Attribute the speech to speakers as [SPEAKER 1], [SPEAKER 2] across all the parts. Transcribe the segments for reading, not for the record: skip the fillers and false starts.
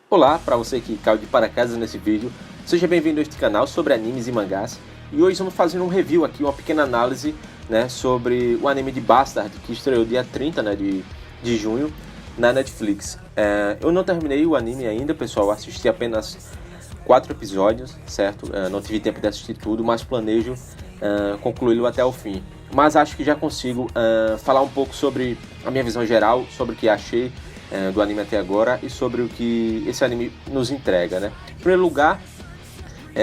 [SPEAKER 1] Olá, para você que caiu de paraquedas nesse vídeo, seja bem-vindo a este canal sobre animes e mangás. E hoje vamos fazer um review aqui, uma pequena análise, sobre o anime de Bastard, que estreou dia 30, de junho na Netflix. Eu não terminei o anime ainda, pessoal, assisti apenas 4 episódios, certo? Não tive tempo de assistir tudo, mas planejo concluí-lo até o fim. Mas acho que já consigo falar um pouco sobre a minha visão geral, sobre o que achei do anime até agora e sobre o que esse anime nos entrega, né? Em primeiro lugar,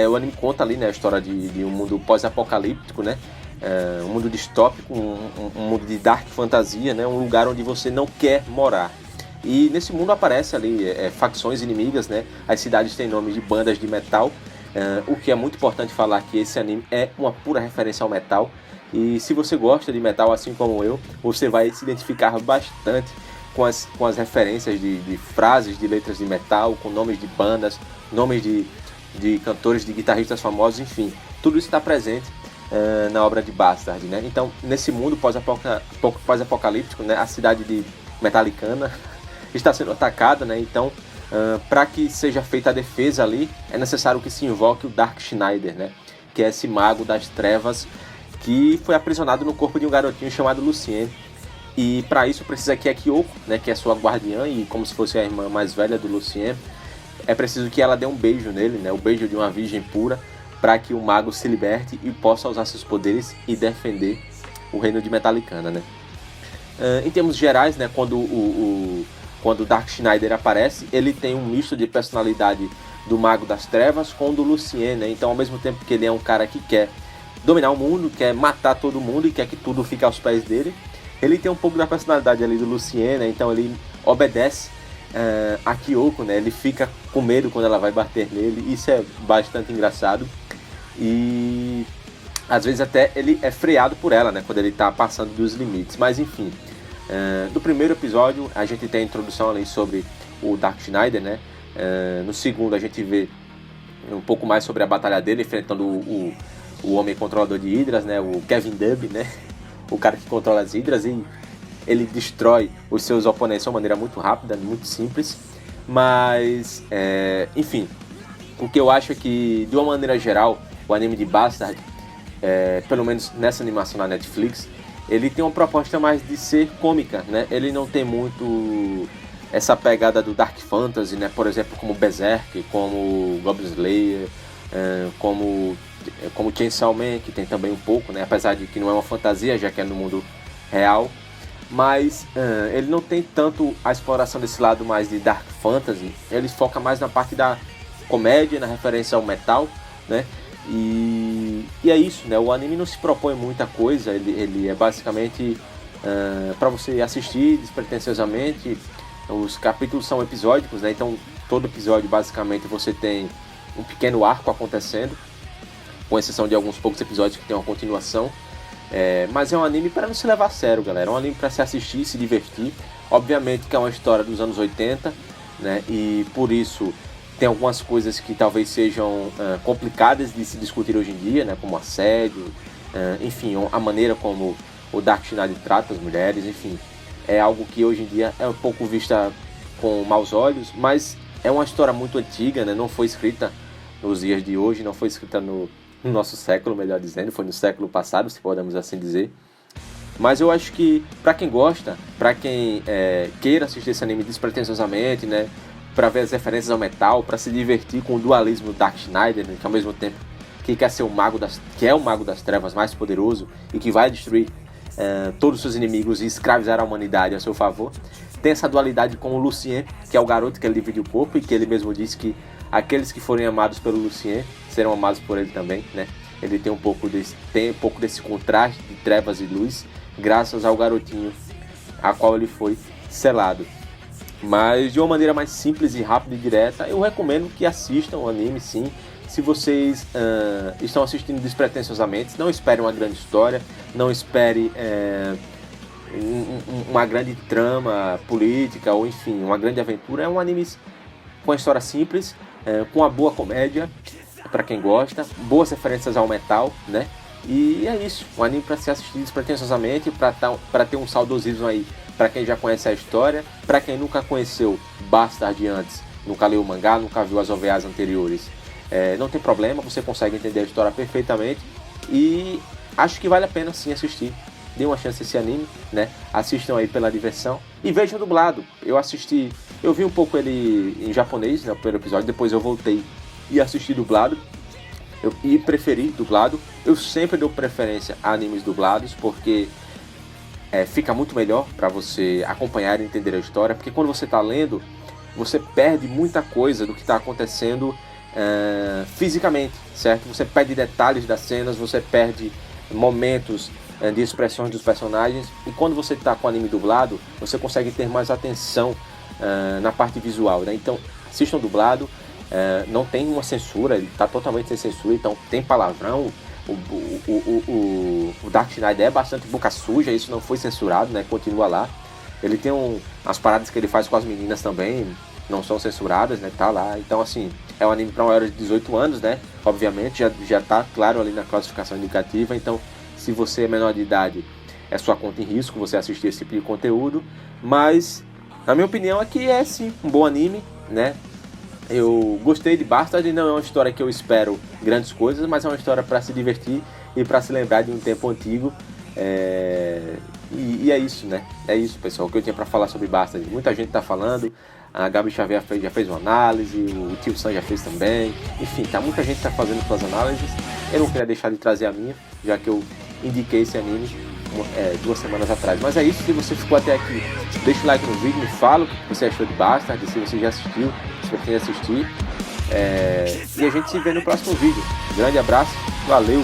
[SPEAKER 1] o anime conta ali, né, a história de um mundo pós-apocalíptico, né? Um mundo distópico, um mundo de dark fantasia, né? Um lugar onde você não quer morar. E nesse mundo aparece ali facções inimigas, né? As cidades têm nomes de bandas de metal, o que é muito importante falar que esse anime é uma pura referência ao metal. E se você gosta de metal assim como eu, você vai se identificar bastante com as referências de frases, de letras de metal, com nomes de bandas, nomes de cantores, de guitarristas famosos, enfim. Tudo isso está presente na obra de Bastard, né? Então, nesse mundo pós-apocalíptico, né, a cidade de Metallicana está sendo atacada, né? Então, para que seja feita a defesa ali, é necessário que se invoque o Dark Schneider, né? Que é esse mago das trevas que foi aprisionado no corpo de um garotinho chamado Lucien. E para isso precisa que a Kyoko, né, que é sua guardiã e como se fosse a irmã mais velha do Lucien, é preciso que ela dê um beijo nele, né, o beijo de uma virgem pura, para que o mago se liberte e possa usar seus poderes e defender o reino de Metallicana, né. Em termos gerais, né, quando o Dark Schneider aparece, ele tem um misto de personalidade do Mago das Trevas com o do Lucien, né. Então, ao mesmo tempo que ele é um cara que quer dominar o mundo, quer matar todo mundo e quer que tudo fique aos pés dele, ele tem um pouco da personalidade ali do Lucien, né? Então ele obedece a Kyoko, né? Ele fica com medo quando ela vai bater nele, isso é bastante engraçado. E às vezes até ele é freado por ela, né? Quando ele tá passando dos limites. Mas enfim, no primeiro episódio a gente tem a introdução ali sobre o Dark Schneider, né? No segundo a gente vê um pouco mais sobre a batalha dele, enfrentando o homem controlador de Hydras, né? O Kevin Dub, né? O cara que controla as hidras, e ele destrói os seus oponentes de uma maneira muito rápida, muito simples. Mas, enfim, o que eu acho é que, de uma maneira geral, o anime de Bastard, pelo menos nessa animação na Netflix, ele tem uma proposta mais de ser cômica, né? Ele não tem muito essa pegada do Dark Fantasy, né? Por exemplo, como Berserk, como Goblin Slayer, como Chainsaw Man, que tem também um pouco, né? Apesar de que não é uma fantasia, já que é no mundo real, mas ele não tem tanto a exploração desse lado mais de Dark Fantasy. Ele foca mais na parte da comédia, na referência ao metal, né? E é isso, né? O anime não se propõe muita coisa, ele é basicamente para você assistir despretensiosamente. Os capítulos são episódicos, né? Então todo episódio basicamente você tem um pequeno arco acontecendo, com exceção de alguns poucos episódios que tem uma continuação. Mas é um anime para não se levar a sério, galera. É um anime para se assistir, se divertir. Obviamente que é uma história dos anos 80, né? E por isso tem algumas coisas que talvez sejam complicadas de se discutir hoje em dia, né? Como assédio, enfim, a maneira como o Dark Schneider trata as mulheres, enfim. É algo que hoje em dia é um pouco vista com maus olhos, mas é uma história muito antiga, né? Não foi escrita nos dias de hoje, não foi escrita no nosso século, melhor dizendo, foi no século passado, se podemos assim dizer. Mas eu acho que, pra quem gosta, pra quem queira assistir esse anime despretensiosamente, né, pra ver as referências ao metal, pra se divertir com o dualismo do Dark Schneider, né, que ao mesmo tempo que quer ser que é o mago das trevas mais poderoso e que vai destruir todos os seus inimigos e escravizar a humanidade a seu favor, tem essa dualidade com o Lucien, que é o garoto que ele divide o corpo e que ele mesmo disse que aqueles que forem amados pelo Lucien serão amados por ele também, né? Ele tem um pouco desse contraste de trevas e luz, graças ao garotinho a qual ele foi selado. Mas de uma maneira mais simples e rápida e direta, eu recomendo que assistam o anime, sim. Se vocês estão assistindo despretensiosamente, não espere uma grande história, não espere uma grande trama política ou enfim, uma grande aventura. É um anime com uma história simples, com uma boa comédia para quem gosta, boas referências ao metal, né? E é isso, um anime para se assistir despretensiosamente, para ter um saudosismo aí para quem já conhece a história, para quem nunca conheceu Bastard antes nunca leu o mangá, nunca viu as OVAs anteriores, não tem problema, você consegue entender a história perfeitamente e acho que vale a pena sim assistir. Dê uma chance a esse anime, né? Assistam aí pela diversão e vejam dublado. Eu vi um pouco ele em japonês, né, o primeiro episódio, depois eu voltei e assisti dublado. E preferi dublado. Eu sempre dou preferência a animes dublados, porque fica muito melhor para você acompanhar e entender a história, porque quando você está lendo, você perde muita coisa do que está acontecendo fisicamente, certo? Você perde detalhes das cenas, você perde momentos de expressões dos personagens, e quando você está com o anime dublado, você consegue ter mais atenção na parte visual, né? Então, assistam dublado. Não tem uma censura, ele está totalmente sem censura, então tem palavrão. O Dark Knight é bastante boca suja, isso não foi censurado, né? Continua lá. Ele tem as paradas que ele faz com as meninas também, não são censuradas, né? Tá lá. Então, assim, é um anime para maiores de 18 anos, né? Obviamente, já tá claro ali na classificação indicativa. Então, se você é menor de idade, é sua conta em risco você assistir esse tipo de conteúdo. Mas, na minha opinião, é que é sim um bom anime, né? Eu gostei de Bastard, não é uma história que eu espero grandes coisas, mas é uma história para se divertir e para se lembrar de um tempo antigo. E é isso, né? É isso, pessoal, o que eu tinha para falar sobre Bastard. Muita gente tá falando, a Gabi Xavier já fez uma análise, o Tio Sam já fez também. Enfim, muita gente tá fazendo suas análises. Eu não queria deixar de trazer a minha, já que eu indiquei esse anime 2 semanas atrás. Mas é isso, se você ficou até aqui, deixa o like no vídeo, me fala o que você achou de Bastard, se você já assistiu, se você pretende assistir. E a gente se vê no próximo vídeo. Grande abraço, valeu!